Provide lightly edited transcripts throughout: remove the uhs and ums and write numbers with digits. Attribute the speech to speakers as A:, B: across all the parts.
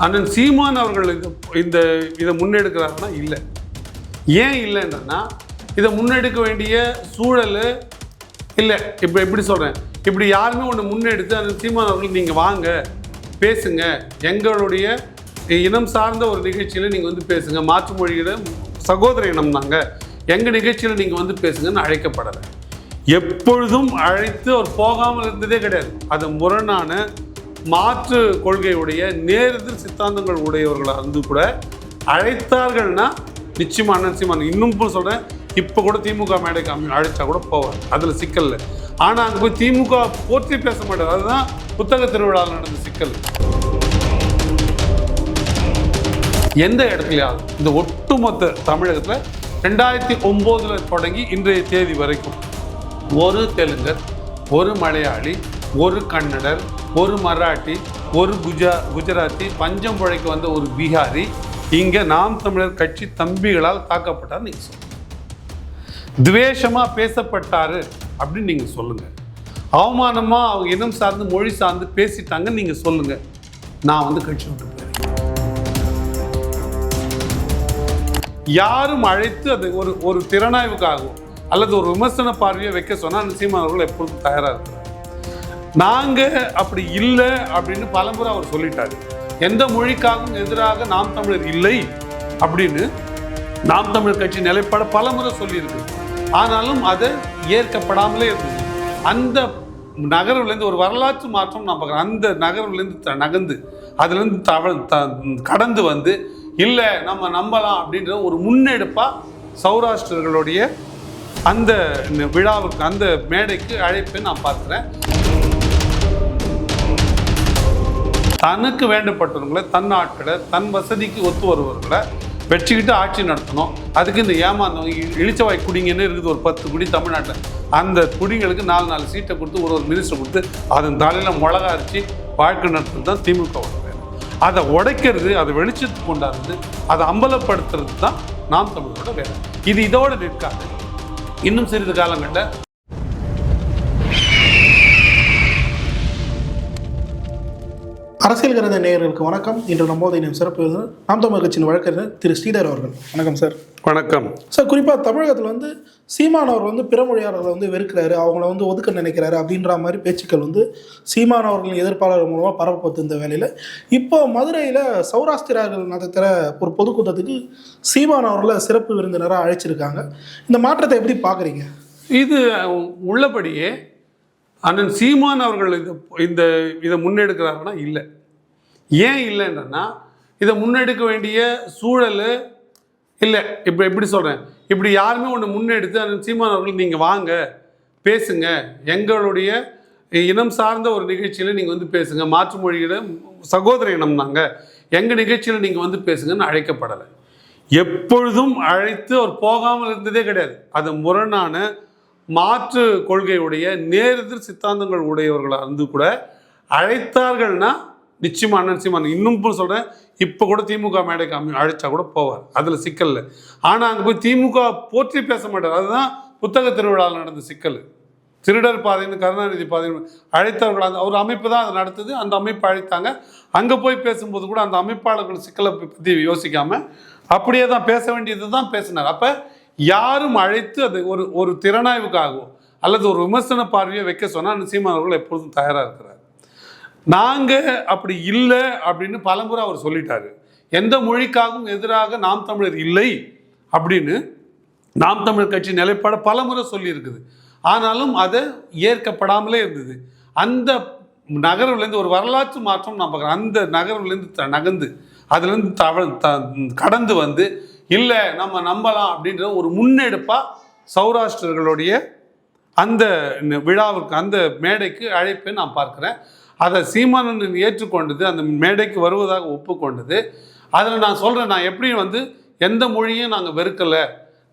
A: அண்ணன் சீமான் அவர்கள் இந்த இதை முன்னெடுக்கிறாருன்னா இல்லை. ஏன் இல்லைன்னா இதை முன்னெடுக்க வேண்டிய சூழல் இல்லை. இப்போ எப்படி சொல்கிறேன், இப்படி யாருமே ஒன்று முன்னெடுத்து அண்ணன் சீமான் அவர்கள் நீங்கள் வாங்க பேசுங்க, எங்களுடைய இனம் சார்ந்த ஒரு நிகழ்ச்சியில் நீங்கள் வந்து பேசுங்க, மாற்று மொழியில சகோதர இனம் நாங்கள், எங்கள் நிகழ்ச்சியில் நீங்கள் வந்து பேசுங்கன்னு அழைக்கப்படலை. எப்பொழுதும் அழைத்து அவர் போகாமல் இருந்ததே கிடையாது. அது முரணான மாற்று கொள்கையுடைய நேரெதிர் சித்தாந்தங்கள் உடையவர்களாக இருந்து கூட அழைத்தார்கள்னா நிச்சயமாக அண்ணன் சீமான் இன்னும் சொல்கிறேன், இப்போ கூட திமுக மேடைக்கு அழைச்சா கூட போவார், அதில் சிக்கல் இல்லை. ஆனால் அங்கே போய் திமுக போற்றி பேச மாட்டார். அதுதான் புத்தக திருவிழாவில் நடந்த சிக்கல். எந்த இடத்துலையாவது இந்த ஒட்டுமொத்த தமிழகத்தில் 2009 தொடங்கி இன்றைய தேதி வரைக்கும் ஒரு தெலுங்கர், ஒரு மலையாளி, ஒரு கன்னடர், ஒரு மராட்டி, ஒரு குஜராத்தி, பஞ்சம் புழைக்கு வந்த ஒரு பீகாரி இங்கே நாம் தமிழர் கட்சி தம்பிகளால் தாக்கப்பட்டார் நீங்கள் சொல்லுங்கள். துவேஷமாக பேசப்பட்டார் அப்படின்னு நீங்கள் சொல்லுங்கள். அவமானமாக அவங்க இனம் சார்ந்து மொழி சார்ந்து பேசிட்டாங்கன்னு நீங்கள் சொல்லுங்கள். நான் வந்து கட்சி விட்டு போயிருக்கேன். யாரும் அழைத்து அது ஒரு திறனாய்வுக்காகவும் அல்லது ஒரு விமர்சன பார்வையை வைக்க சொன்னால் சீமான் அவர்கள் எப்பொழுதும் தயாராக இருக்கிறார். நாங்கள் அப்படி இல்லை அப்படின்னு பலமுறை அவர் சொல்லிட்டாரு. எந்த மொழிக்காகவும் எதிராக நாம் தமிழர் இல்லை அப்படின்னு நாம் தமிழர் கட்சி நிலைப்பாடு பலமுறை சொல்லியிருக்கு. ஆனாலும் அதை ஏற்கப்படாமலே இருந்தது. அந்த நகர்வுலேருந்து ஒரு வரலாற்று மாற்றம் நான் பார்க்குறேன். அந்த நகர்வுலேருந்து நகர்ந்து அதுலேருந்து கடந்து வந்து இல்லை நம்ம நம்பலாம் அப்படின்ற ஒரு முன்னெடுப்பாக சௌராஷ்டிரர்களுடைய அந்த விழாவுக்கு அந்த மேடைக்கு அழைப்பை நான் பார்க்குறேன். தனக்கு வேண்டப்பட்டவர்களை, தன் ஆட்களை, தன் வசதிக்கு ஒத்து வருவர்களை வச்சுக்கிட்டு ஆட்சி நடத்தணும். அதுக்கு இந்த ஏமாந்தவங்க இழிச்சவாய் குடிங்கன்னு இருக்குது ஒரு 10 குடி தமிழ்நாட்டில். அந்த குடிங்களுக்கு 4 சீட்டை கொடுத்து ஒரு மினிஸ்டர் கொடுத்து அதன் தலையில் மிளகா அரிச்சு வாழ்க்கை நடத்துறது தான் திமுகவோட வேலை. அதை உடைக்கிறது, அதை வெளிச்சத்துக்கு கொண்டாடுறது, அதை அம்பலப்படுத்துறது தான் நாம் தமிழரோட வேலை. இது இதோடு நிற்காது. இன்னும் சிறிது காலங்களில்
B: அரசியல் கருத நேயர்களுக்கு வணக்கம். இன்று நம்மோது இணையும் சிறப்பு விருந்தினர் நாம் தமிழர் கட்சியின் வழக்கறிஞர் திரு ஸ்ரீதர் அவர்கள். வணக்கம் சார்.
A: வணக்கம்
B: சார். குறிப்பாக தமிழகத்தில் சீமான் அவர் பிற மொழியாளர்களை வெறுக்கிறாரு, அவங்கள ஒதுக்க நினைக்கிறாரு அப்படின்ற மாதிரி பேச்சுக்கள் சீமான் அவர்களின் எதிர்ப்பாளர் மூலமாக பரப்பப்பட்டு இந்த வேலையில் இப்போ மதுரையில் சௌராஷ்டிரார்கள் நடத்துகிற ஒரு பொதுக்கூட்டத்துக்கு சீமான் அவர்களை சிறப்பு விருந்தினராக அழைச்சிருக்காங்க. இந்த மாற்றத்தை எப்படி பார்க்குறீங்க?
A: இது உள்ளபடியே அண்ணன் சீமான் அவர்கள் இதை முன்னெடுக்கிறாருன்னா இல்லை. ஏன் இல்லைன்னா இதை முன்னெடுக்க வேண்டிய சூழல் இல்லை. இப்போ எப்படி சொல்கிறேன், இப்படி யாருமே ஒன்று முன்னெடுத்து அண்ணன் சீமான் அவர்கள் நீங்கள் வாங்க பேசுங்க, எங்களுடைய இனம் சார்ந்த ஒரு நிகழ்ச்சியில் நீங்கள் வந்து பேசுங்க, மாற்று மொழியில் சகோதர இனம் நாங்கள், எங்கள் நிகழ்ச்சியில் நீங்கள் வந்து பேசுங்கன்னு அழைக்கப்படலை. எப்பொழுதும் அழைத்து அவர் போகாமல் இருந்ததே கிடையாது. அது முரணான மாற்று கொள்கையுடைய நேரெதிர் சித்தாந்தங்கள் உடையவர்களாக இருந்து கூட அழைத்தார்கள்னா நிச்சயமாக அண்ணன் சீமான் இன்னும் சொல்கிறேன், இப்போ கூட திமுக மேடைக்கு அழைச்சா கூட போவார், அதில் சிக்கல் இல்லை. ஆனால் அங்கே போய் திமுக போற்றி பேச மாட்டார். அதுதான் புத்தக திருவிழாவில் நடந்த சிக்கல். திருடர் பாதைன்னு கருணாநிதி பாதைன்னு அழைத்தவர்கள் அந்த ஒரு அமைப்பு தான் அதை நடத்துது. அந்த அமைப்பு அழைத்தாங்க. அங்கே போய் பேசும்போது கூட அந்த அமைப்பாளர்கள் சிக்கலை பற்றி யோசிக்காமல் அப்படியே தான் பேச வேண்டியது தான் பேசினார். அப்போ யாரும் அழைத்து அது ஒரு திறனாய்வுக்காகவோ அல்லது ஒரு விமர்சன பார்வையை வைக்க சொன்னால் சீமான் அவர்கள் எப்பொழுதும் தயாராக இருக்கிறார். நாங்கள் அப்படி இல்லை அப்படின்னு பலமுறை அவர் சொல்லிட்டாரு. எந்த மொழிக்காகவும் எதிராக நாம் தமிழர் இல்லை அப்படின்னு நாம் தமிழர் கட்சி நிலைப்பாடு பலமுறை சொல்லியிருக்குது. ஆனாலும் அதை ஏற்கப்படாமலே இருந்தது. அந்த நகர்வுலேருந்து ஒரு வரலாற்று மாற்றம் நான் பார்க்குறேன். அந்த நகர்வுலேருந்து நகர்ந்து அதுலேருந்து கடந்து வந்து இல்லை நம்ம நம்பலாம் அப்படின்ற ஒரு முன்னெடுப்பாக சௌராஷ்டிரர்களுடைய அந்த விழாவுக்கு அந்த மேடைக்கு அழைப்பை நான் பார்க்குறேன். அதை சீமானன் ஏற்றுக்கொண்டது, அந்த மேடைக்கு வருவதாக ஒப்புக்கொண்டது. அதில் நான் சொல்கிறேன், நான் எப்படி எந்த மொழியும் நாங்கள் வெறுக்கலை,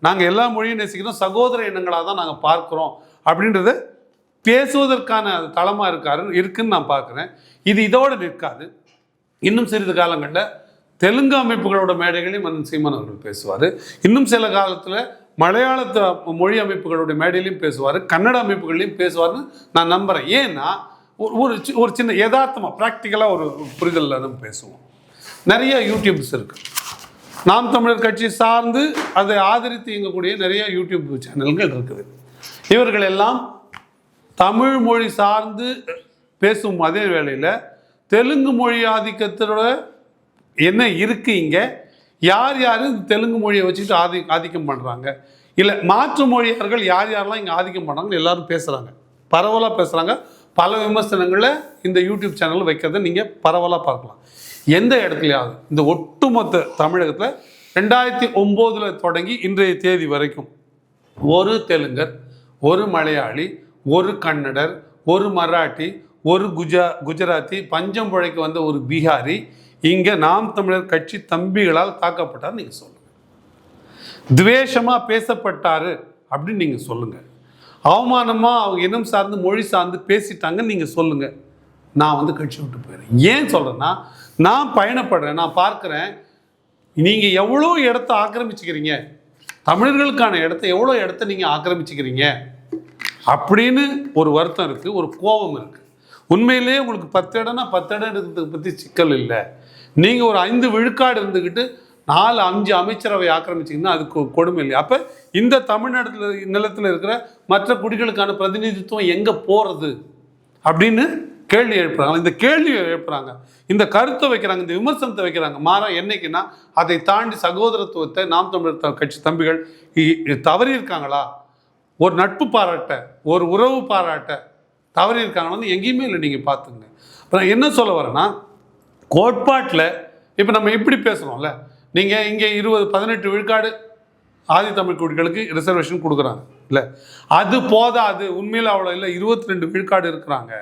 A: நாங்கள் எல்லா மொழியும் நேசிக்கிறோம், சகோதர இனங்களாக தான் நாங்கள் பார்க்குறோம் அப்படின்றத பேசுவதற்கான தளமாக இருக்குன்னு நான் பார்க்குறேன். இது இதோடு நிற்காது. இன்னும் சிறிது காலங்களில் தெலுங்கு அமைப்புகளோட மேடைகளையும் அண்ணன் சீமான் அவர்கள் பேசுவார். இன்னும் சில காலத்தில் மலையாள மொழி அமைப்புகளுடைய மேடையிலையும் பேசுவார், கன்னட அமைப்புகள்லையும் பேசுவார்னு நான் நம்புகிறேன். ஏன்னா ஒரு சின்ன யதார்த்தமாக ப்ராக்டிக்கலாக ஒரு புரிதலில் நம்ம பேசுவோம். நிறைய யூடியூப்ஸ் இருக்குது. நாம் தமிழர் கட்சி சார்ந்து அதை ஆதரித்து இயங்கக்கூடிய நிறைய யூடியூப் சேனல்கள் இருக்குது. இவர்கள் எல்லாம் தமிழ் மொழி சார்ந்து பேசும் அதே வேளையில் தெலுங்கு மொழி ஆதிக்கத்தோட என்ன இருக்குது, இங்கே யார் யார் தெலுங்கு மொழியை வச்சுட்டு ஆதிக்கம் பண்ணுறாங்க, இல்லை மாற்று மொழியார்கள் யார் யாரெல்லாம் இங்கே ஆதிக்கம் பண்ணுறாங்கன்னு எல்லாரும் பேசுகிறாங்க, பரவலாக பேசுகிறாங்க. பல விமர்சனங்களை இந்த யூடியூப் சேனல் வைக்கிறத நீங்கள் பரவலாக பார்க்கலாம். எந்த இடத்துலையாவது இந்த ஒட்டுமொத்த தமிழகத்தில் 2009 தொடங்கி இன்றைய தேதி வரைக்கும் ஒரு தெலுங்கர், ஒரு மலையாளி, ஒரு கன்னடர், ஒரு மராட்டி, ஒரு குஜராத்தி, பஞ்சம் பிழைக்க வந்த ஒரு பீகாரி இங்கே நாம் தமிழர் கட்சி தம்பிகளால் தாக்கப்பட்டார் நீங்கள் சொல்லுங்கள். துவேஷமாக பேசப்பட்டார் அப்படின்னு நீங்கள் சொல்லுங்கள். அவமானமாக அவங்க இனம் சார்ந்து மொழி சார்ந்து பேசிட்டாங்கன்னு நீங்கள் சொல்லுங்கள். நான் கட்சி விட்டு போயிடுறேன். ஏன் சொல்கிறேன்னா, நான் பயணப்படுறேன், நான் பார்க்குறேன் நீங்கள் எவ்வளோ இடத்த ஆக்கிரமிச்சுக்கிறீங்க, தமிழர்களுக்கான இடத்த எவ்வளோ இடத்த நீங்கள் ஆக்கிரமிச்சுக்கிறீங்க அப்படின்னு ஒரு வருத்தம் இருக்குது, ஒரு கோபம் இருக்குது. உண்மையிலேயே உங்களுக்கு 10 இடம்னா 10 இடம் இருக்கிறதுக்கு பற்றி சிக்கல் இல்லை. நீங்கள் ஒரு 5 விழுக்காடு இருந்துக்கிட்டு 4-5 அமைச்சரவை ஆக்கிரமிச்சிங்கன்னா அதுக்கு கொடுமை இல்லை. அப்போ இந்த தமிழ்நாட்டில் நிலத்தில் இருக்கிற மற்ற குடிகளுக்கான பிரதிநிதித்துவம் எங்கே போகிறது அப்படின்னு கேள்வி எழுப்புறாங்க. இந்த கேள்வி எழுப்புறாங்க, இந்த கருத்தை வைக்கிறாங்க, இந்த விமர்சனத்தை வைக்கிறாங்க. மாறா என்னைக்குன்னா அதை தாண்டி சகோதரத்துவத்தை நாம் தமிழர் கட்சி தம்பிகள் தவறி இருக்காங்களா, ஒரு நட்பு பாராட்ட, ஒரு உறவு பாராட்ட தவறி இருக்காங்கன்னு எங்கேயுமே இல்லை. நீங்கள் பார்த்துங்க. அப்புறம் என்ன சொல்ல வரேன்னா, கோட்பாட்டில் இப்போ நம்ம இப்படி பேசுகிறோம்ல, நீங்கள் இங்கே 18 விழுக்காடு ஆதி தமிழ் குடிகளுக்கு ரிசர்வேஷன் கொடுக்குறாங்க இல்லை, அது போதாது. உண்மையில் அவ்வளோ இல்லை, 22 விழுக்காடு இருக்கிறாங்க.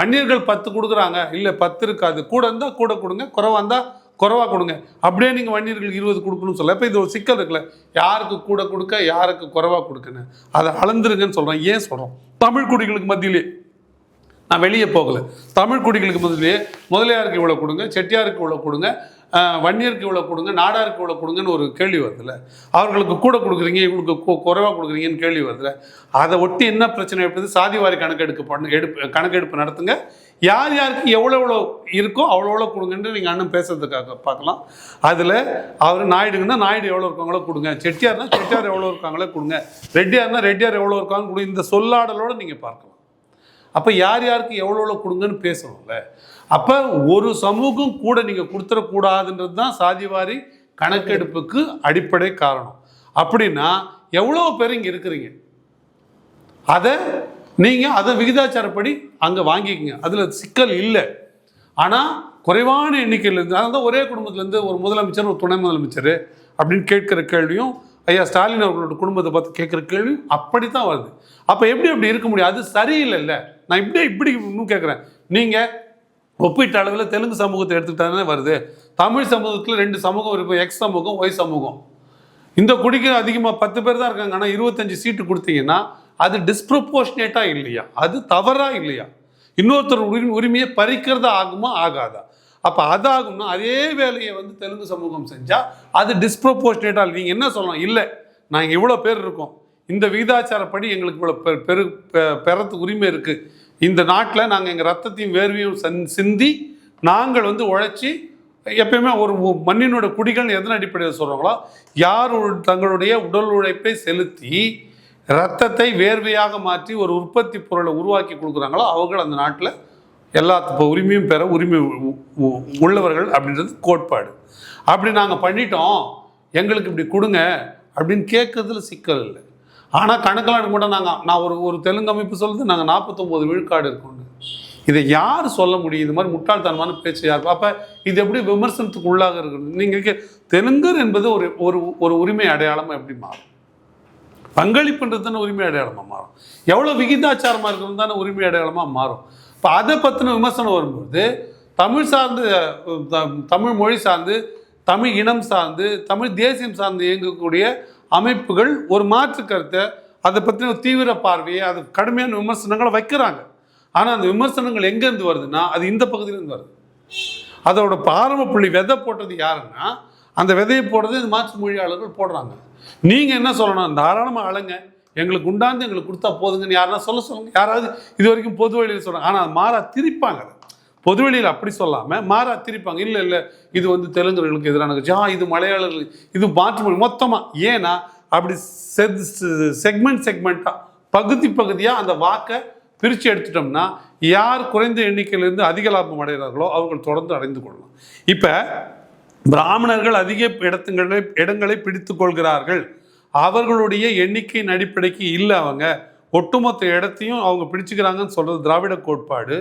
A: அந்நியர்கள் 10 கொடுக்குறாங்க, இல்லை 10 இருக்காது. கூட இருந்தால் கூட கொடுங்க, குறைவாக இருந்தால் குறைவாக கொடுங்க. அப்படியே நீங்கள் வன்னியர்களுக்கு 20 கொடுக்கணும்னு சொல்ல. இப்போ இது ஒரு சிக்கல் இருக்குல்ல, யாருக்கு கூட கொடுக்க யாருக்கு குறைவாக கொடுக்குன்னு அதை அளந்துருங்கன்னு சொல்கிறேன். ஏன் சொல்கிறோம்? தமிழ் குடிகளுக்கு மத்தியிலே நான் வெளியே போகலை. தமிழ் குடிகளுக்கு முதலியாருக்கு இவ்வளோ கொடுங்க, செட்டியாருக்கு இவ்வளோ கொடுங்க, வன்னியருக்கு இவ்வளோ கொடுங்க, நாடாருக்கு இவ்வளோ கொடுங்கன்னு ஒரு கேள்வி வருதுல்ல. அவர்களுக்கு கூட கொடுக்குறீங்க, இவங்களுக்கு குறைவாக கொடுக்குறீங்கன்னு கேள்வி வருதுல்ல. அதை ஒட்டி என்ன பிரச்சனை எப்படி சாதிவாரி கணக்கெடுப்பு நடத்துங்க. யார் யாருக்கு எவ்வளோ எவ்வளோ இருக்கோ அவ்வளோ கொடுங்கன்னு நீங்கள் அண்ணன் பேசுறதுக்காக பார்க்கலாம். அதில் அவர் நாயுடுங்கன்னா நாயுடு எவ்வளோ இருக்காங்களோ கொடுங்க, செட்டியார்னா செட்டியார் எவ்வளோ இருக்காங்களோ கொடுங்க, ரெட்டியார்னா ரெட்டியார் எவ்வளோ இருக்காங்க கொடுங்க. இந்த சொல்லாடலோடு நீங்கள் பார்க்கலாம். அப்போ யார் யாருக்கு எவ்வளோ கொடுங்கன்னு பேசணும்ல. அப்போ ஒரு சமூகம் கூட நீங்கள் கொடுத்துடக்கூடாதுன்றது தான் சாதிவாரி கணக்கெடுப்புக்கு அடிப்படை காரணம். அப்படின்னா எவ்வளோ பேர் இங்கே இருக்கிறீங்க, அதை நீங்கள் அதை விகிதாச்சாரப்படி அங்கே வாங்கிக்கங்க, அதில் சிக்கல் இல்லை. ஆனால் குறைவான எண்ணிக்கையிலேருந்து, அதனால தான் ஒரே குடும்பத்திலேருந்து ஒரு முதலமைச்சர் ஒரு துணை முதலமைச்சர் அப்படின்னு கேட்குற கேள்வியும் ஐயா ஸ்டாலின் அவர்களோட குடும்பத்தை பார்த்து கேட்குற கேள்வியும் அப்படி தான் வருது. அப்போ எப்படி இருக்க முடியும்? அது சரியில்லைல்ல. நான் இப்படி இன்னும் கேட்குறேன். நீங்கள் ஒப்பீட்டு அளவில் தெலுங்கு சமூகத்தை எடுத்துக்கிட்டாலே வருது. தமிழ் சமூகத்தில் 2 சமூகம் இருக்கும், எக்ஸ் சமூகம், ஒய் சமூகம். இந்த குடிக்கு அதிகமாக 10 பேர் தான் இருக்காங்க. ஆனால் 25 சீட்டு கொடுத்தீங்கன்னா அது டிஸ்ப்ரப்போர்ஷனேட்டாக இல்லையா? அது தவறாக இல்லையா? இன்னொருத்தர் உரிமையை பறிக்கிறதா ஆகுமா ஆகாதா? அப்போ அதாகும்னா அதே வேலையை தெலுங்கு சமூகம் செஞ்சால் அது டிஸ்ப்ரப்போர்ஷனேட்டாக. நீங்கள் என்ன சொல்லலாம்? இல்லை, நாங்கள் இவ்வளோ பேர் இருக்கோம், இந்த விகிதாச்சாரப்படி எங்களுக்கு இவ்வளோ பெறத்துக்கு உரிமை இருக்குது, இந்த நாட்டில் நாங்கள் எங்கள் ரத்தத்தையும் வேர்வையும் சிந்தி நாங்கள் உழைச்சி எப்பயுமே ஒரு மண்ணினோட குடிகள் எதன் அடிப்படையில் சொல்கிறாங்களோ, யார் தங்களுடைய உடல் உழைப்பை செலுத்தி ரத்தத்தை வேர்வையாக மாற்றி ஒரு உற்பத்தி பொருளை உருவாக்கி கொடுக்குறாங்களோ அவர்கள் அந்த நாட்டில் எல்லா உரிமையும் பெற உரிமை உள்ளவர்கள் அப்படின்றது கோட்பாடு. அப்படி நாங்கள் பண்ணிட்டோம், எங்களுக்கு இப்படி கொடுங்க அப்படின்னு கேட்கறதுல சிக்கல் இல்லை. ஆனால் கணக்கெல்லாம் கூட நான் ஒரு தெலுங்கு அமைப்பு சொல்லுது நாங்கள் 49 விழுக்காடு இருக்கோம். இதை யார் சொல்ல முடியும்? இது மாதிரி முட்டாள்தனமான பேச்சு யார்? அப்போ இது எப்படி விமர்சனத்துக்கு உள்ளாக இருக்குது? நீங்கள் தெலுங்கர் என்பது ஒரு உரிமை அடையாளமாக எப்படி மாறும்? பங்களிப்புன்றது தானே உரிமை அடையாளமாக மாறும். எவ்வளோ விகிதாச்சாரமாக இருக்கிறது தானே உரிமை அடையாளமாக மாறும். இப்போ அதை பற்றின விமர்சனம் வரும்போது தமிழ் சார்ந்து, தமிழ் மொழி சார்ந்து, தமிழ் இனம் சார்ந்து, தமிழ் தேசியம் சார்ந்து இயங்கக்கூடிய அமைப்புகள் ஒரு மாற்று கருத்தை, அதை பற்றின தீவிர பார்வையை, அது கடுமையான விமர்சனங்களை வைக்கிறாங்க. ஆனால் அந்த விமர்சனங்கள் எங்கேருந்து வருதுன்னா அது இந்த பகுதியிலேருந்து வருது. அதோட ஆரம்ப புள்ளி விதை போட்டது யாருன்னா அந்த விதையை போடுறது இந்த மாற்று மொழியாளர்கள் போடுறாங்க. நீங்கள் என்ன சொல்லணும்? தாராளமாக அழங்க, எங்களுக்கு உண்டாந்து எங்களுக்கு கொடுத்தா போதுங்கன்னு யாருன்னா சொல்லுங்க. யாராவது இது வரைக்கும் பொது வழியில் சொல்கிறாங்க. ஆனால் அது மாறா திரிப்பாங்க. பொதுவெளியில் அப்படி சொல்லாமல் மாறா திரிப்பாங்க. இல்லை இல்லை இது வந்து தெலுங்கர்களுக்கு எதிரான கட்சி, இது மலையாளர்களுக்கு, இது மாற்று மொழி மொத்தமாக. ஏன்னா அப்படி செக்மெண்ட்டாக பகுதியாக அந்த வாக்கை பிரித்து எடுத்துட்டோம்னா யார் குறைந்த எண்ணிக்கையிலிருந்து அதிக லாபம் அடைகிறார்களோ அவர்கள் தொடர்ந்து அடைந்து கொள்ளலாம். இப்போ பிராமணர்கள் அதிக இடங்களை பிடித்து கொள்கிறார்கள், அவர்களுடைய எண்ணிக்கையின் அடிப்படைக்கு இல்லை, அவங்க ஒட்டுமொத்த இடத்தையும் அவங்க பிடிச்சுக்கிறாங்கன்னு சொல்கிறது திராவிட கோட்பாடு.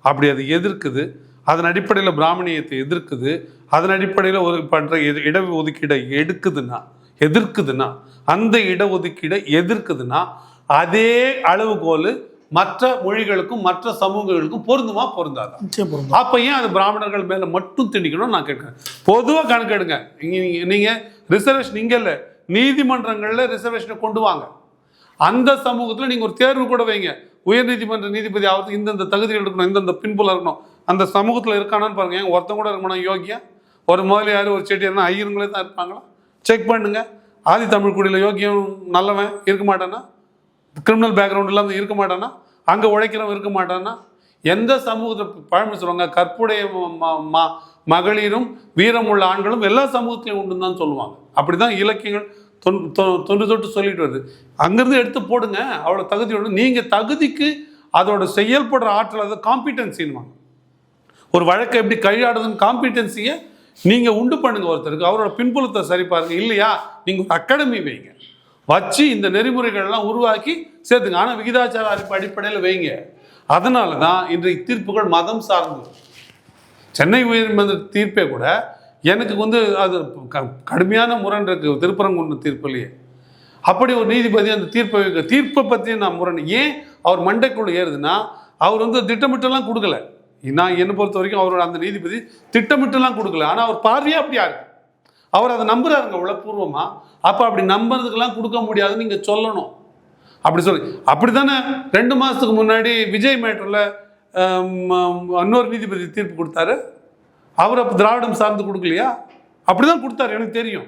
A: அப்படி அது எதிர்க்குது. அதன் அடிப்படையில் பிராமணியத்தை எதிர்க்குது. அதன் அடிப்படையில் ஒரு பண்ணுற இடஒதுக்கீடை எதிர்க்குதுன்னா அந்த இடஒதுக்கீடை எதிர்க்குதுன்னா அதே அளவுகோல் மற்ற மொழிகளுக்கும் மற்ற சமூகங்களுக்கும் பொருந்துமா பொருந்தாதா? அப்ப ஏன் அது பிராமணர்கள் மேல மட்டும் திணிக்கணும் நான் கேட்கிறேன். பொதுவாக கணக்கெடுங்க. நீங்க ரிசர்வேஷன் இங்க இல்ல, நீதிமன்றங்கள்ல ரிசர்வேஷனை கொண்டு வாங்க. அந்த சமூகத்துல நீங்க ஒரு தேர்வு கூட வைங்க. உயர் நீதிமன்ற நீதிபதி ஆகிறது இந்தந்த தகுதிகள் இருக்கணும், இந்தந்த பின்புலம் இருக்கணும். அந்த சமூகத்துல இருக்கானான்னு பாருங்க. ஒருத்தன் கூட இருக்கணும் யோகியா. ஒரு முதலியார் ஒரு செட்டியார்னா ஐயருங்களே தான் இருப்பாங்களா? செக் பண்ணுங்க. ஆதி தமிழ் குடியில் யோகியம் நல்லவன் இருக்க மாட்டானா? கிரிமினல் பேக்ரவுண்ட் இல்லாமல் இருக்க மாட்டானா? அங்கே உழைக்கிறவன் இருக்க மாட்டானா? எந்த சமூகத்தை பழமை சொல்லுவாங்க, கற்புடைய மகளிரும் வீரமுள்ள ஆண்களும் எல்லா சமூகத்திலையும் உண்டு தான் சொல்லுவாங்க. அப்படிதான் இலக்கியங்கள் தொன்று சொல்லிட்டு வருது. அங்கிருந்து எடுத்து போடுங்க. அவ்வளோ தகுதியோட நீங்கள் தகுதிக்கு அதோட செயல்படுற ஆற்றல், அதை காம்பிடன்சின்வாங்க. ஒரு வழக்கை எப்படி கையாடுறதுன்னு காம்பிடன்சியை நீங்கள் உண்டு பண்ணுங்க. ஒருத்தருக்கு அவரோட பின்புலத்தை சரி பாருங்க. இல்லையா நீங்கள் அகாடமி வைங்க, வச்சு இந்த நெறிமுறைகள்லாம் உருவாக்கி சேர்த்துங்க. ஆனால் விகிதாச்சார அடிப்படையில் வைங்க. அதனால தான் இன்றைக்கு தீர்ப்புகள் மதம் சார்ந்து. சென்னை உயர்நீதிமன்ற தீர்ப்பே கூட எனக்கு வந்து அது கடுமையான முரண் இருக்கு. திருப்பரங்குன்றம் தீர்ப்புலையே அப்படி ஒரு நீதிபதி அந்த தீர்ப்பை பற்றி நான் முரண். ஏன் அவர் மண்டைக்குள்ள ஏறுதுன்னா, அவர் வந்து திட்டமிட்டெல்லாம் கொடுக்கல. நான் என்னை பொறுத்த வரைக்கும் அவரோட அந்த நீதிபதி திட்டமிட்டெல்லாம் கொடுக்கல. ஆனால் அவர் பார்வையா அப்படியா இருக்கு, அவர் அதை நம்புறாருங்க உளப்பூர்வமா. அப்போ அப்படி நம்புறதுக்கெல்லாம் கொடுக்க முடியாதுன்னு நீங்கள் சொல்லணும். அப்படி சொல்லி அப்படி தானே 2 மாதத்துக்கு முன்னாடி விஜய் மேட்டரில் இன்னொரு நீதிபதி தீர்ப்பு கொடுத்தாரு. அவர் அப்போ திராவிடம் சார்ந்து கொடுக்கலையா? அப்படிதான் கொடுத்தாரு, எனக்கு தெரியும்.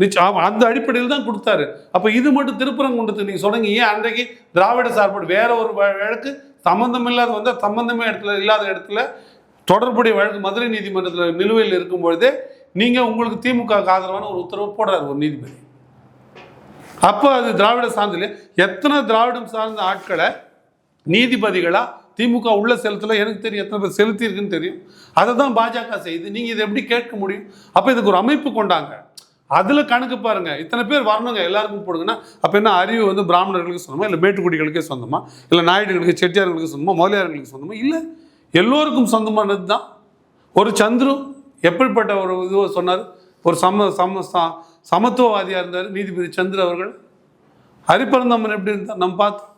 A: நிச்சயம் அந்த அடிப்படையில் தான் கொடுத்தாரு. அப்போ இது மட்டும் திருப்பரங்குன்றத்துக்கு நீங்கள் சொல்லுங்க. ஏன் அன்றைக்கு திராவிட சார்பாடு வேற ஒரு வழக்கு சம்பந்தம் இல்லாத வந்து சம்பந்தமே இல்லாத இடத்துல தொடர்புடைய வழக்கு மதுரை நீதிமன்றத்தில் நிலுவையில் இருக்கும்பொழுதே நீங்கள் உங்களுக்கு திமுக ஆதரவான ஒரு உத்தரவு போடுறாரு ஒரு நீதிபதி. அப்போ அது திராவிட சார்ந்த எத்தனை திராவிடம் சார்ந்த ஆட்களை நீதிபதிகளாக திமுக உள்ள செலுத்தல எனக்கு தெரியும். எத்தனை பேர் செலுத்தி இருக்குன்னு தெரியும். அதை தான் பாஜக செய்யுது. நீங்கள் இதை எப்படி கேட்க முடியும்? அப்போ இதுக்கு ஒரு அமைப்பு கொண்டாங்க. அதில் கணக்கு பாருங்க, இத்தனை பேர் வரணுங்க, எல்லாருக்கும் போடுங்கன்னா அப்போ என்ன அறிவு வந்து பிராமணர்களுக்கு சொந்தமா, இல்லை மேட்டுக்குடிகளுக்கே சொந்தமா, இல்லை நாயுடுகளுக்கு செட்டியார்களுக்கு சொந்தமா, முதலியார்களுக்கு சொந்தமா? இல்லை, எல்லோருக்கும் சொந்தமானது தான். ஒரு சந்துரு எப்படிப்பட்ட ஒரு இதுவோ சொன்னார். ஒரு சமத்துவவாதியாக இருந்தார் நீதிபதி சந்திர அவர்கள். ஹரிபரந்தம்மன் எப்படி இருந்தார் நம்ம பார்த்தோம்.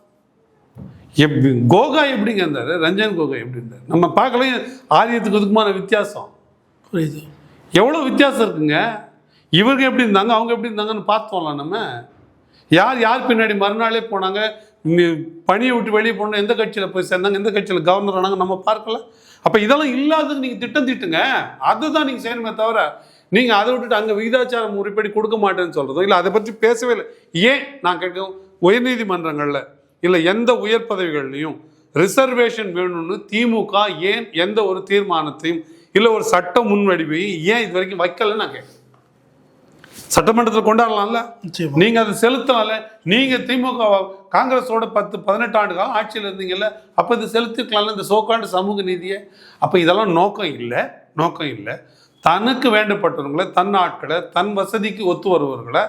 A: கோகா எப்படிங்க இருந்தார், ரஞ்சன் கோகா எப்படி இருந்தார் நம்ம பார்க்கல. ஆரியத்துக்கு இதுக்குமான வித்தியாசம் புரியுது. எவ்வளோ வித்தியாசம் இருக்குங்க. இவங்க எப்படி இருந்தாங்க, அவங்க எப்படி இருந்தாங்கன்னு பார்த்தோம்லாம். நம்ம யார் பின்னாடி மறுநாளே போனாங்க, பணியை விட்டு வெளியே போனோம், எந்த கட்சியில் போய் சேர்ந்தாங்க, எந்த கட்சியில் கவர்னர் ஆனாங்க நம்ம பார்க்கல. அப்போ இதெல்லாம் இல்லாததுக்கு நீங்கள் திட்டம் தீட்டுங்க. அதுதான் நீங்கள் செய்யணுமே தவிர நீங்கள் அதை விட்டுட்டு அங்கே விகிதாச்சார முறைப்படி கொடுக்க மாட்டேன்னு சொல்கிறதோ இல்லை அதை பற்றி பேசவே இல்லை. ஏன் நான் கேட்கும், உயர்நீதிமன்றங்களில் இல்லை எந்த உயர் பதவிகள்லையும் ரிசர்வேஷன் வேணும்னு திமுக ஏன் எந்த ஒரு தீர்மானத்தையும் இல்லை ஒரு சட்ட முன்வடிவையும் ஏன் இது வரைக்கும் வைக்கலன்னு நான் கேட்குறேன். சட்டமன்றத்தில் கொண்டாடலாம்ல, நீங்கள் அதை செலுத்தலாம்ல. நீங்கள் திமுக காங்கிரஸோட 10-18 ஆண்டு காலம் ஆட்சியில் இருந்தீங்கல்ல, அப்போ இது செலுத்திக்கலாம்ல இந்த சோக்காண்டு சமூக நீதியை. அப்போ இதெல்லாம் நோக்கம் இல்லை. தனக்கு வேண்டப்பட்டவர்களை, தன் ஆட்களை, தன் வசதிக்கு ஒத்து வருவர்களை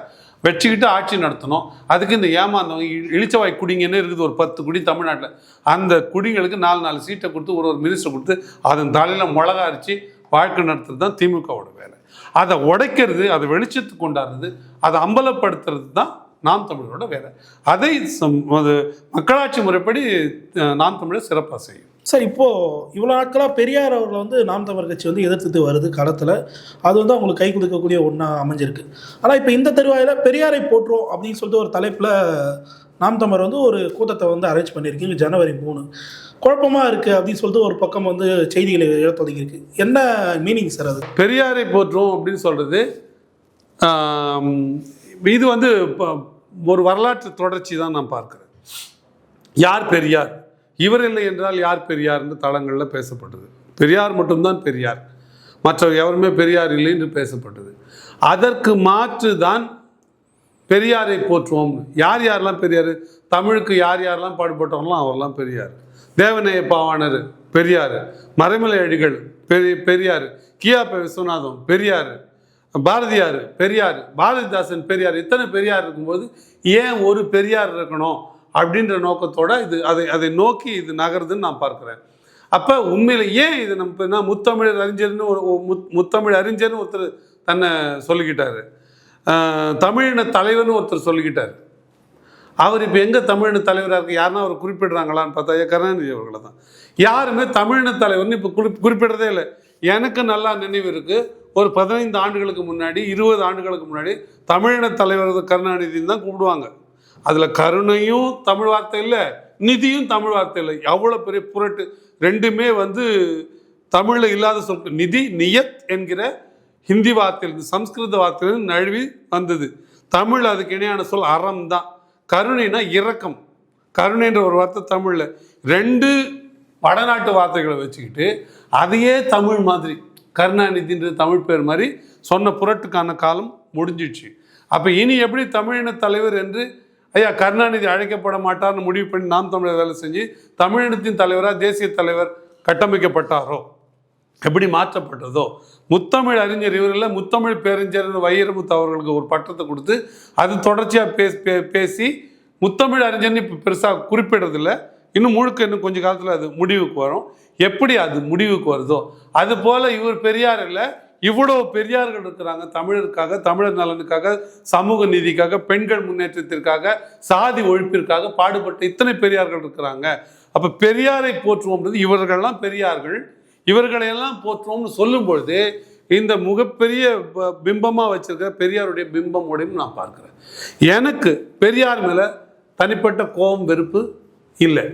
A: வச்சுக்கிட்டு ஆட்சி நடத்தணும். அதுக்கு இந்த ஏமாந்தவங்க இளிச்சவாய் குடிங்கன்னு இருக்குது ஒரு 10 குடி தமிழ்நாட்டில். அந்த குடிங்களுக்கு 4 சீட்டை கொடுத்து ஒரு மினிஸ்டர் கொடுத்து அதன் தலையில் மிளகா அரிச்சு வாழ்க்கை நடத்துறது தான் திமுகவோட வேலை. அதை உடைக்கிறது, அதை வெளிச்சத்துக்கு கொண்டாடுறது, அதை அம்பலப்படுத்துறது தான் நாம் தமிழரோட வேலை. அதை மக்களாட்சி முறைப்படி நாம் தமிழர் சிறப்பாக செய்யும்.
B: சார், இப்போது இவ்வளோ நாட்களாக பெரியார் அவர்களை வந்து நாம் தமிழர் கட்சி வந்து எதிர்த்துட்டு வருது களத்தில். அது வந்து அவங்களுக்கு கை கொடுக்கக்கூடிய ஒன்றா அமைஞ்சிருக்கு. ஆனால் இப்போ இந்த தருவாயில் பெரியாரை போற்றுவோம் அப்படின்னு சொல்லிட்டு ஒரு தலைப்பில் நாம் தமிழர் வந்து ஒரு கூட்டத்தை வந்து அரேஞ்ச் பண்ணியிருக்கீங்க ஜனவரி 3. குழப்பமாக இருக்குது அப்படின்னு சொல்லிட்டு ஒரு பக்கம் வந்து செய்திகளை எழுத தொடங்கியிருக்கு. என்ன மீனிங் சார் அது?
A: பெரியாரை போற்றுவோம் அப்படின்னு சொல்கிறது இது வந்து ஒரு வரலாற்று தொடர்ச்சி தான் நான் பார்க்குறேன். யார் பெரியார், இவர் இல்லை என்றால் யார் பெரியார் என்று தளங்களில் பேசப்பட்டது. பெரியார் மட்டும்தான் பெரியார், மற்ற எவருமே பெரியார் இல்லை என்று பேசப்பட்டது. அதற்கு மாற்று தான் பெரியாரை போற்றுவோம். யார் யாரெல்லாம் பெரியார்? தமிழுக்கு யார் யாரெல்லாம் பாடுபட்டவங்களாம் அவரெல்லாம் பெரியார். தேவநேய பாவாணர் பெரியார், மறைமலை அடிகள் பெரியார், கியாப விஸ்வநாதம் பெரியார், பாரதியார் பெரியார், பாரதிதாசன் பெரியார். இத்தனை பெரியார் இருக்கும்போது ஏன் ஒரு பெரியார் இருக்கணும் அப்படின்ற நோக்கத்தோட இது அதை நோக்கி இது நகருதுன்னு நான் பார்க்குறேன். அப்போ உண்மையில் ஏன் இது நம்ம முத்தமிழர் அறிஞர்னு முத்தமிழ் அறிஞர்னு ஒருத்தர் தன்னை சொல்லிக்கிட்டாரு, தமிழின தலைவர்னு ஒருத்தர் சொல்லிக்கிட்டார். அவர் இப்போ எங்கே தமிழின தலைவராக இருக்கு? யாருன்னா அவர் குறிப்பிடுறாங்களான்னு பார்த்தா கருணாநிதி அவர்களை தான். யாருமே தமிழின தலைவர்னு இப்போ குறிப்பிடுறதே இல்லை. எனக்கு நல்லா நினைவு இருக்குது, ஒரு 15 ஆண்டுகளுக்கு முன்னாடி 20 ஆண்டுகளுக்கு முன்னாடி தமிழின தலைவர் கருணாநிதினு தான் கூப்பிடுவாங்க. அதில் கருணையும் தமிழ் வார்த்தை இல்லை, நிதியும் தமிழ் வார்த்தை இல்லை. அவ்வளோ பெரிய புரட்டு, ரெண்டுமே தமிழில் இல்லாத சொல். நிதி நியத் என்கிற ஹிந்தி வார்த்தையிலிருந்து சம்ஸ்கிருத வார்த்தையிலிருந்து நழுவி வந்தது. தமிழ் அதுக்கு இணையான சொல் அறம் தான். கருணைனா இரக்கம். கருணைன்ற ஒரு வார்த்தை தமிழில். 2 வடநாட்டு வார்த்தைகளை வச்சுக்கிட்டு அதையே தமிழ் மாதிரி கருணாநிதின்ற தமிழ் பேர் மாதிரி சொன்ன புரட்டுக்கான காலம் முடிஞ்சிடுச்சு. அப்போ இனி எப்படி தமிழின தலைவர் என்று ஐயா கருணாநிதி அழைக்கப்பட மாட்டார்னு முடிவு பண்ணி நாம் தமிழர் வேலை செஞ்சு தமிழினத்தின் தலைவராக தேசிய தலைவர் கட்டமைக்கப்பட்டாரோ, எப்படி மாற்றப்பட்டதோ, முத்தமிழ் அறிஞர் இவரில் முத்தமிழ் பேரறிஞர் வைரமுத்து அவர்களுக்கு ஒரு பட்டத்தை கொடுத்து அது தொடர்ச்சியாக பேசி முத்தமிழ் அறிஞர்னு இப்போ பெருசாக குறிப்பிடுறதில்ல. இன்னும் கொஞ்சம் காலத்தில் அது முடிவுக்கு வரும். எப்படி அது முடிவுக்கு வருதோ அது போல் இவர் பெரியார் இல்லை, இவ்வளோ பெரியார்கள் இருக்கிறாங்க. தமிழருக்காக, தமிழர் நலனுக்காக, சமூக நீதிக்காக, பெண்கள் முன்னேற்றத்திற்காக, சாதி ஒழிப்பிற்காக பாடுபட்ட இத்தனை பெரியார்கள் இருக்கிறாங்க. அப்போ பெரியாரை போற்றுவோம்ன்றது இவர்கள்லாம் பெரியார்கள், இவர்களையெல்லாம் போற்றுவோம்னு சொல்லும் பொழுது இந்த மிகப்பெரிய பிம்பமாக வச்சிருக்கிற பெரியாருடைய பிம்பமோடையும் நான் பார்க்குறேன். எனக்கு பெரியார் மேலே தனிப்பட்ட கோபம் வெறுப்பு இல்லை.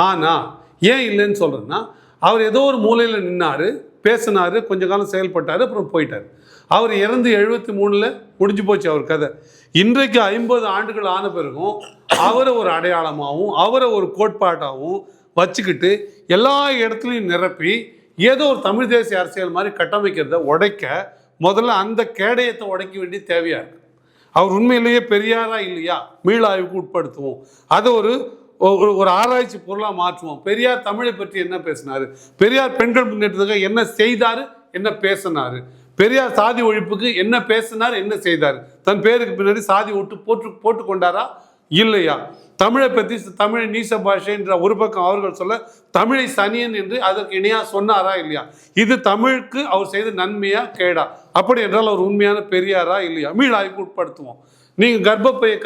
A: ஆனால் ஏன் இல்லைன்னு சொல்கிறேன்னா, அவர் ஏதோ ஒரு மூலையில் நின்னார், பேசினார், கொஞ்ச காலம் செயல்பட்டார், அப்புறம் போயிட்டார். அவர் இறந்து 73 முடிஞ்சு போச்சு அவர் கதை. இன்றைக்கு 50 ஆண்டுகள் ஆன பிறகும் அவரை ஒரு அடையாளமாகவும் அவரை ஒரு கோட்பாட்டாகவும் வச்சுக்கிட்டு எல்லா இடத்துலையும் நிரப்பி ஏதோ ஒரு தமிழ் தேசிய அரசியல் மாதிரி கட்டமைக்கிறத உடைக்க முதல்ல அந்த கேடயத்தை உடைக்க வேண்டிய தேவையாக இருக்குது. அவர் உண்மையிலேயே பெரியாரா இல்லையா மீளாய்வுக்கு உட்படுத்துவோம், அதை ஒரு ஆராய்ச்சி பொருளாக மாற்றுவோம். பெரியார் தமிழை பற்றி என்ன பேசினார், பெரியார் பெண்கள் முன்னேற்றத்துக்காக என்ன செய்தார், என்ன பேசினார், பெரியார் சாதி ஒழிப்புக்கு என்ன பேசினார், என்ன செய்தார், தன் பேருக்கு பின்னாடி சாதி ஓட்டு போட்டு கொண்டாரா இல்லையா, தமிழை பற்றி தமிழை நீச பாஷைன்ற ஒரு பக்கம் அவர்கள் சொல்ல தமிழை சனியன் என்று அதற்கு இணையாக சொன்னாரா இல்லையா, இது தமிழுக்கு அவர் செய்த நன்மையா கேடா, அப்படி என்றால் அவர் உண்மையான பெரியாரா இல்லையா மீளாய்வுக்கு உட்படுத்துவோம். நீங்கள் கர்ப்பப்பையை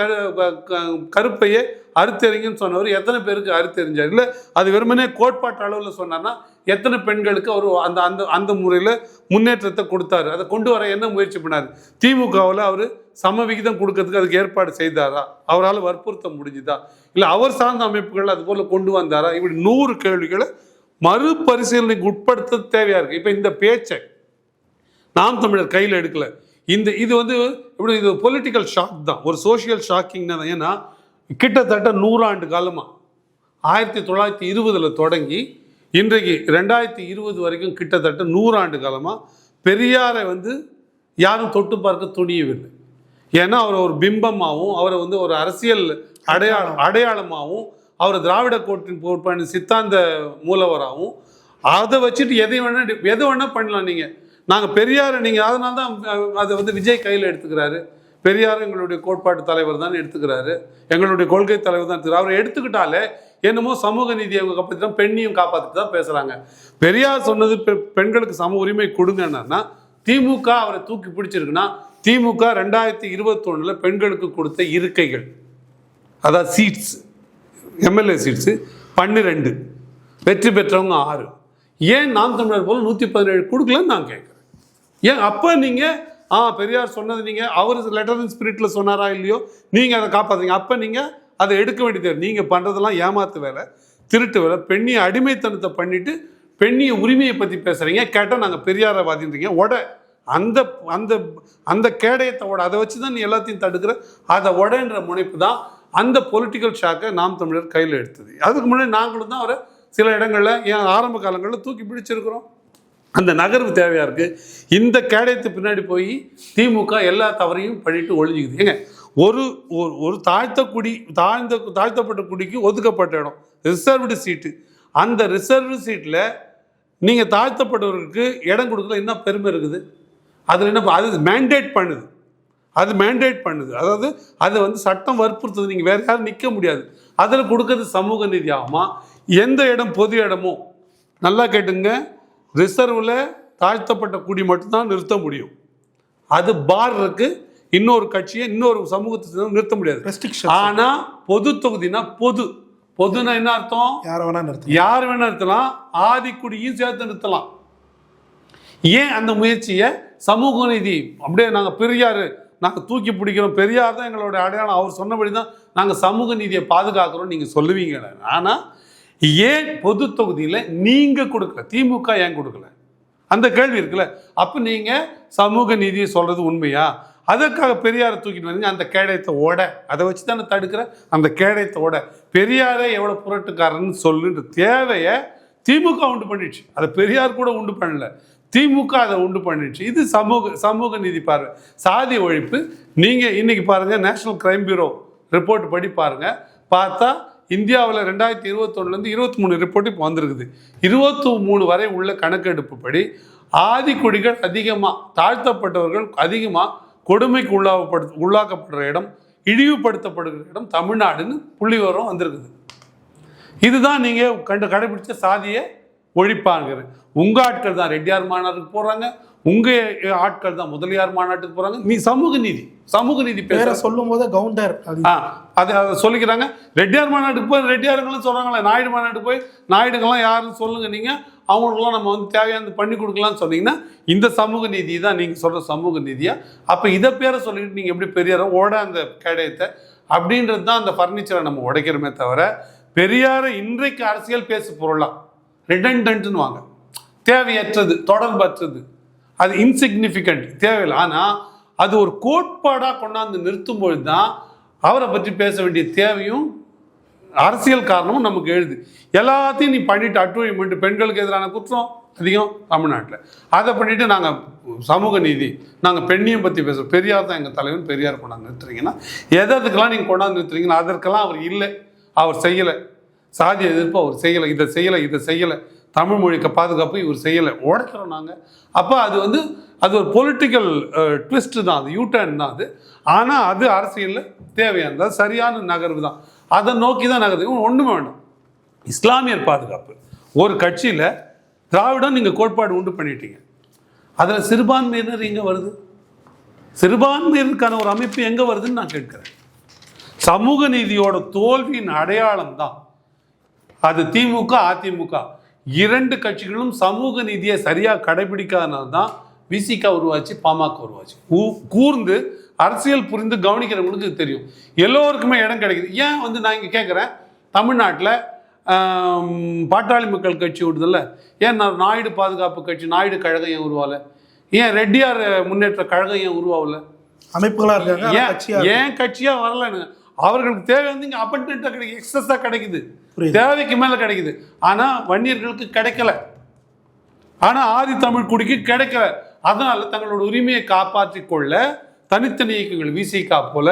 A: கருப்பையை அறுத்தெறிங்கன்னு சொன்னவர் எத்தனை பேருக்கு அறுத்தெறிஞ்சார்? இல்லை அது வெறுமனே கோட்பாட்டு அளவில் சொன்னார்னா எத்தனை பெண்களுக்கு அவர் அந்த அந்த அந்த முறையில் முன்னேற்றத்தை கொடுத்தாரு, அதை கொண்டு வர என்ன முயற்சி பண்ணார்? திமுகவில் அவர் சம விகிதம் கொடுக்கறதுக்கு அதுக்கு ஏற்பாடு செய்தாரா? அவரால் வற்புறுத்த முடிஞ்சுதா? இல்லை அவர் சார்ந்த அமைப்புகள் அது போல் கொண்டு வந்தாரா? இப்படி 100 கேள்விகளை மறுபரிசீலனைக்கு உட்படுத்த தேவையாக இருக்குது. இப்போ இந்த பேச்சை நாம் தமிழர் கையில் எடுக்கலை. இது எப்படி இது பொலிட்டிக்கல் ஷாக் தான், ஒரு சோஷியல் ஷாக்கிங் தான். ஏன்னா கிட்டத்தட்ட 100 ஆண்டு காலமாக 1920 தொடங்கி இன்றைக்கு 2020 வரைக்கும் கிட்டத்தட்ட 100 ஆண்டு காலமாக பெரியாரை யாரும் தொட்டு பார்க்க துணியவில்லை. ஏன்னா அவரை ஒரு பிம்பமாகவும் அவரை ஒரு அரசியல் அடையாளமாகவும் அவரை திராவிட கோட்பாட்டின் சித்தாந்த மூலவராகவும் அதை வச்சுட்டு எதை வேணால் பண்ணலாம். நாங்கள் பெரியாரை அதனால தான் அதை விஜய் கையில் எடுத்துக்கிறாரு. பெரியார் எங்களுடைய கோட்பாட்டு தலைவர் தான் எடுத்துக்கிறாரு, எங்களுடைய கொள்கை தலைவர் தான் எடுத்துக்கிறார். அவரை எடுத்துக்கிட்டாலே என்னமோ சமூக நீதியை அவங்க காப்பாற்றி பெண்ணையும் காப்பாற்றிட்டு தான் பேசுகிறாங்க. பெரியார் சொன்னது பெண்களுக்கு சம உரிமை கொடுங்கன்னா திமுக அவரை தூக்கி பிடிச்சிருக்குன்னா திமுக 2021 பெண்களுக்கு கொடுத்த இருக்கைகள், அதாவது சீட்ஸ், எம்எல்ஏ சீட்ஸு 12, வெற்றி பெற்றவங்க 6, ஏன் நாம் தமிழர் போல 117 கொடுக்கலன்னு நான் கேட்குறேன். ஏன் அப்போ நீங்கள் பெரியார் சொன்னது நீங்கள் அவர் லெட்டர் இன் ஸ்பிரிட்டில் சொன்னாரா இல்லையோ நீங்கள் அதை காப்பாற்றுங்க. அப்போ நீங்கள் அதை எடுக்க வேண்டியது. நீங்கள் பண்ணுறதெல்லாம் ஏமாத்து வேலை, திருட்டு வேலை, பெண்ணிய அடிமைத்தனத்தை பண்ணிவிட்டு பெண்ணிய உரிமையை பற்றி பேசுகிறீங்க. கேட்டால் நாங்கள் பெரியாரவாதின்றீங்க. அந்த அந்த அந்த கேடயத்தை அதை வச்சு தான் நீ எல்லாத்தையும் தடுக்கிற. அதை உடன்ற முனைப்பு தான் அந்த பொலிட்டிக்கல் ஷாக்கை நாம் தமிழர் கையில் எடுத்தது. அதுக்கு முன்னாடி நாங்களும் தான் அவரை சில இடங்களில் ஏன் ஆரம்ப காலங்களில் தூக்கி பிடிச்சிருக்கிறோம். அந்த நகர்வு தேவையாக இருக்குது. இந்த கேடயத்து பின்னாடி போய் திமுக எல்லா தவறையும் பண்ணிட்டு ஒழிஞ்சிக்குது. ஏங்க, ஒரு ஒரு தாழ்த்தப்பட்ட குடிக்கு ஒதுக்கப்பட்ட இடம் ரிசர்வ்டு சீட்டு. அந்த ரிசர்வ்டு சீட்டில் நீங்கள் தாழ்த்தப்பட்டவர்களுக்கு இடம் கொடுக்கல என்ன பெருமை இருக்குது? அதில் என்ன அது மேண்டேட் பண்ணுது. அதாவது அது வந்து சட்டம் வற்புறுத்துது. நீங்கள் வேறு யாரும் நிற்க முடியாது. அதில் கொடுக்கறது சமூக நீதி ஆகுமா? எந்த இடம் பொது இடமோ நல்லா கேட்டுங்க, ரிசர்வில் தாழ்த்தப்பட்ட குடி மட்டும்தான் நிறுத்த முடியும். அது பார் இருக்கு, இன்னொரு கட்சியை இன்னொரு சமூகத்தை நிறுத்த முடியாது. ஆனால் பொது தொகுதினா பொதுனா என்ன அர்த்தம்? யார் வேணா நிறுத்தலாம். ஆதிக்குடியும் சேர்த்து நிறுத்தலாம். ஏன் அந்த முயற்சியை சமூக நீதி அப்படியே நாங்கள் பெரியார் நாங்கள் தூக்கி பிடிக்கிறோம், பெரியார் தான் எங்களோட அடையாளம், அவர் சொன்னபடி தான் நாங்கள் சமூக நீதியை பாதுகாக்கிறோம் நீங்கள் சொல்லுவீங்க. ஆனால் ஏன் பொது தொகுதியில் நீங்கள் கொடுக்கல, திமுக ஏன் கொடுக்கல? அந்த கேள்வி இருக்குல்ல. அப்போ நீங்கள் சமூக நீதியை சொல்கிறது உண்மையா? அதற்காக பெரியாரை தூக்கிட்டு வரீங்க. அந்த கேடயத்தை ஓட அதை வச்சு தானே தடுக்கிற. அந்த கேடயத்தை ஓட பெரியாரை எவ்வளோ புரட்டுக்காரன்னு சொல்லுன்ற தேவையை திமுக உண்டு பண்ணிடுச்சு. அதை பெரியார் கூட உண்டு பண்ணல, திமுக அதை உண்டு பண்ணிடுச்சு. இது சமூக நீதி பார்வை. சாதி ஒழிப்பு நீங்கள் இன்னைக்கு பாருங்கள், நேஷனல் கிரைம் பியூரோ ரிப்போர்ட் படி பாருங்கள். பார்த்தா இந்தியாவில் 2021 23 ரிப்போர்ட் இப்போ வந்திருக்குது. 23 வரை உள்ள கணக்கெடுப்பு படி ஆதிக்குடிகள் அதிகமாக, தாழ்த்தப்பட்டவர்கள் அதிகமாக கொடுமைக்கு உள்ளாக்கப்படுற இடம், இழிவுபடுத்தப்படுகிற இடம் தமிழ்நாடுன்னு புள்ளி விவரம் வந்திருக்குது. இதுதான் நீங்கள் கடைபிடிச்ச சாதியை ஒழிப்பாங்க. உங்கள் ஆட்கள் தான் ரெட்டியார் மாநாட்டுக்கு போகிறாங்க, உங்கள் ஆட்கள் தான் முதலியார் மாநாட்டுக்கு போகிறாங்க. நீ சமூக நீதி பேர
B: சொல்லும் போது கவுண்டர்
A: அதை சொல்லிக்கிறாங்க. ரெட்டியார் மாநாட்டுக்கு போய் ரெட்டியாருங்களும் சொல்கிறாங்களே, நாயுடு மாநாட்டுக்கு போய் நாயுடுங்கள்லாம் யாருன்னு சொல்லுங்கள் நீங்கள், அவங்களுக்குலாம் நம்ம வந்து தேவையானது பண்ணி கொடுக்கலான்னு சொன்னீங்கன்னா இந்த சமூக நீதி தான் நீங்கள் சொல்கிற சமூக நீதியா? அப்போ இதை பேரை சொல்லிட்டு நீங்கள் எப்படி பெரியாரை ஓட அந்த கேடயத்தை அப்படின்றது தான் அந்த ஃபர்னிச்சரை நம்ம உடைக்கிறோமே தவிர, பெரியாரை இன்றைக்கு அரசியல் பேசு பொருளாக ரிடண்டன்ட்னு வாங்க, தேவையற்றது, தொடர்பற்றது, அது இன்சிக்னிஃபிகண்ட், தேவையில்லை. ஆனால் அது ஒரு கோட்பாடாக கொண்டாந்து நிறுத்தும்பொழுது தான் அவரை பற்றி பேச வேண்டிய தேவையும் அரசியல் காரணமும் நமக்கு எழுது. எல்லாத்தையும் நீ பண்ணிட்டு அட்டுவழி பண்ணிட்டு பெண்களுக்கு எதிரான குற்றம் அதிகம் தமிழ்நாட்டில், அதை பண்ணிட்டு நாங்கள் சமூக நீதி, நாங்கள் பெண்ணையும் பற்றி பேசுகிறோம், பெரியார் தான் எங்கள் தலைவன், பெரியார் கொண்டாந்து நிறுத்துறீங்கன்னா எதுக்கெல்லாம் நீங்கள் கொண்டாந்து நிறுத்துறீங்கன்னா அதற்கெல்லாம் அவர் இல்லை, அவர் செய்யலை. சாதி எதிர்ப்பு அவர் செய்யலை, இதை செய்யலை, தமிழ் மொழிக்கு பாதுகாப்பு இவர் செய்யலை, உடைக்கிறோம் நாங்கள். அப்போ அது ஒரு பொலிட்டிக்கல் ட்விஸ்ட்டு தான், அது யூட்டர்ன் தான் அது. ஆனால் அது அரசியலில் தேவையானது, அது சரியான நகர்வு தான், அதை நோக்கி தான் நகர்வு. ஒன்றுமே வேண்டாம். இஸ்லாமியர் பாதுகாப்பு ஒரு கட்சியில் திராவிடம் நீங்கள் கோட்பாடு உண்டு பண்ணிட்டீங்க, அதில் சிறுபான்மையினர் எங்கே வருது? சிறுபான்மையினருக்கான ஒரு அமைப்பு எங்கே வருதுன்னு நான் கேட்குறேன். சமூக நீதியோட தோல்வியின் அடையாளம் தான் அது. திமுக அதிமுக இரண்டு கட்சிகளும் சமூக நீதியை சரியாக கடைபிடிக்காதனால தான் விசிக உருவாச்சு, பாமக உருவாச்சு. கூர்ந்து அரசியல் புரிந்து கவனிக்கிறவங்களுக்கு தெரியும், எல்லோருக்குமே இடம் கிடைக்குது. ஏன் நான் இங்கே கேட்குறேன், தமிழ்நாட்டில் பாட்டாளி மக்கள் கட்சி விடுதல்ல, ஏன் நாயுடு பாதுகாப்பு கட்சி, நாயுடு கழகம் ஏன் உருவாகலை? ஏன் ரெட்டியார் முன்னேற்ற கழகம் ஏன் உருவாகல?
B: அமைப்புகளாக இருக்காங்க,
A: ஏன் கட்சியாக வரலன்னு. அவர்களுக்கு தேவை இங்கே அப்பன்ட்டாக கிடைக்குது, எக்ஸஸாக கிடைக்குது, தேவைக்கு மேலே கிடைக்குது. ஆனால் வன்னியர்களுக்கு கிடைக்கல, ஆனால் ஆதி தமிழ் குடிக்கு கிடைக்கல. அதனால தங்களோட உரிமையை காப்பாற்றி கொள்ள தனித்தனி இயக்கங்கள், விசிகா போல,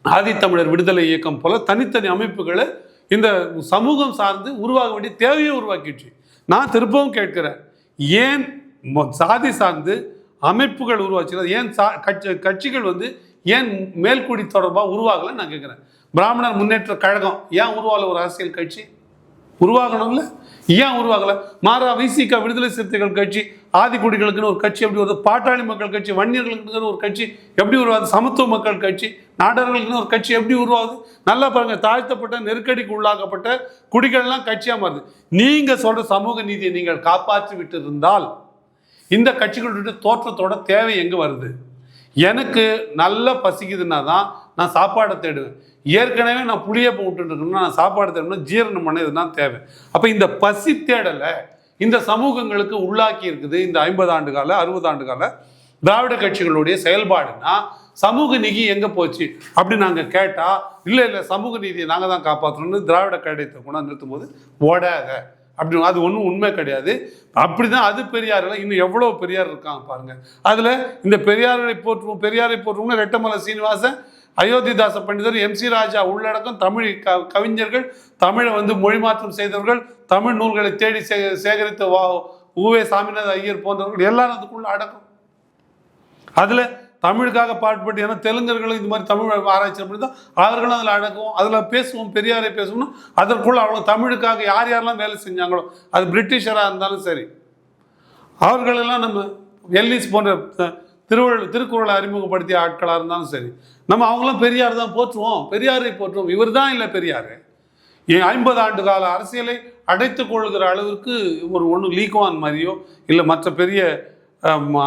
A: ஆதித்தமிழர் விடுதலை இயக்கம் போல தனித்தனி அமைப்புகளை இந்த சமூகம் சார்ந்து உருவாக வேண்டிய தேவையை உருவாக்கிடுச்சு. நான் திரும்பவும் கேட்கிறேன், ஏன் சாதி சார்ந்து அமைப்புகள் உருவாச்சு? ஏன் கட்சிகள் ஏன் மேல்குடி தொடர்பாக உருவாகலை நான் கேட்குறேன். பிராமணர் முன்னேற்ற கழகம் ஏன் உருவாகல? ஒரு அரசியல் கட்சி உருவாகணும்ல, ஏன் உருவாகலை? மாறா விசிக விடுதலை சிறுத்தைகள் கட்சி, ஆதிக்குடிகளுக்குன்னு ஒரு கட்சி எப்படி வருது? பாட்டாளி மக்கள் கட்சி, வன்னியர்களுக்குன்னு ஒரு கட்சி எப்படி உருவாது? சமத்துவ மக்கள் கட்சி, நாடார்களுக்குன்னு ஒரு கட்சி எப்படி உருவாகுது? நல்லா பாருங்க, தாழ்த்தப்பட்ட நெருக்கடிக்கு உள்ளாக்கப்பட்ட குடிகள்லாம் கட்சியாக மாறுது. நீங்கள் சொல்கிற சமூக நீதியை நீங்கள் காப்பாற்றி விட்டு இருந்தால் இந்த கட்சிகளுடைய தோற்றத்தோட தேவை எங்கே வருது? எனக்கு நல்லா பசிக்குதுன்னா தான் நான் சாப்பாடை தேடுவேன். ஏற்கனவே நான் புளியை போட்டுட்டு இருக்கணும்னா நான் சாப்பாடு தேடணும், ஜீரணம் பண்ண இதுதான் தேவை. அப்போ இந்த பசி தேடலை இந்த சமூகங்களுக்கு உள்ளாக்கி இருக்குது இந்த 50 ஆண்டு கால 60 ஆண்டு கால திராவிட கட்சிகளுடைய செயல்பாடுனா சமூக நீதி எங்கே போச்சு அப்படின்னு நாங்கள் கேட்டால் இல்லை சமூக நீதியை நாங்கள் தான் காப்பாற்றணும்னு திராவிட கழகத்தை கொண்டாந்து நிறுத்தும் போது ஓடாத அப்படி அது ஒன்றும் உண்மை கிடையாது. அப்படிதான் அது பெரியாரில் இன்னும் எவ்வளோ பெரியார் இருக்காங்க பாருங்க. அதில் இந்த பெரியாரை போற்றுவோம் ரெட்டமலை சீனிவாசன், அயோத்திதாச பண்டிதர், MC ராஜா உள்ளடக்கம் தமிழ் கவிஞர்கள், தமிழை மொழி மாற்றம் செய்தவர்கள், தமிழ் நூல்களை தேடி சேகரித்த உவே சாமிநாத ஐயர் போன்றவர்கள் எல்லாரும் அதுக்குள்ள அடக்கம். அதில் தமிழுக்காக பாடுபட்டு, ஏன்னா தெலுங்கர்களும் இந்த மாதிரி தமிழ் ஆராய்ச்சி பண்ணி தான் அவர்களும் அதில் அடக்கும். அதில் பேசுவோம், பெரியாரை பேசணும்னா அதற்குள்ள அவ்வளோ தமிழுக்காக யாரெல்லாம் வேலை செஞ்சாங்களோ, அது பிரிட்டிஷராக இருந்தாலும் சரி, அவர்களெல்லாம் நம்ம எல்லிஸ் போன்ற திருக்குறளை அறிமுகப்படுத்திய ஆட்களாக இருந்தாலும் சரி, நம்ம அவங்களாம் பெரியார் தான் போற்றுவோம், பெரியாரை போற்றுவோம். இவர் தான் இல்லை பெரியார். 50 ஆண்டு கால அரசியலை அடைத்து கொள்கிற அளவிற்கு ஒன்று லீக்வான் மாதிரியோ இல்லை மற்ற பெரிய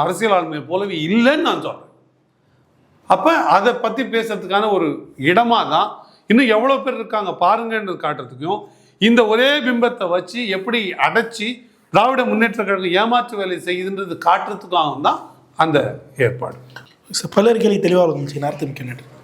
A: அரசியல் ஆளுமையை போலவே இல்லைன்னு நான் சொல்கிறேன். அப்போ அதை பற்றி பேசுறதுக்கான ஒரு இடமாக தான் இன்னும் எவ்வளோ பேர் இருக்காங்க பாருங்கன்னு காட்டுறதுக்கும், இந்த ஒரே பிம்பத்தை வச்சு எப்படி அடைச்சி திராவிட முன்னேற்ற கழகம் ஏமாற்று வேலை செய்யுதுன்றது காட்டுறதுக்காக தான் அந்த ஏற்பாடு.
B: பலர் கேள்வி தெளிவாக இருந்துச்சு. நேரத்துக்கு மிக்க நன்றி.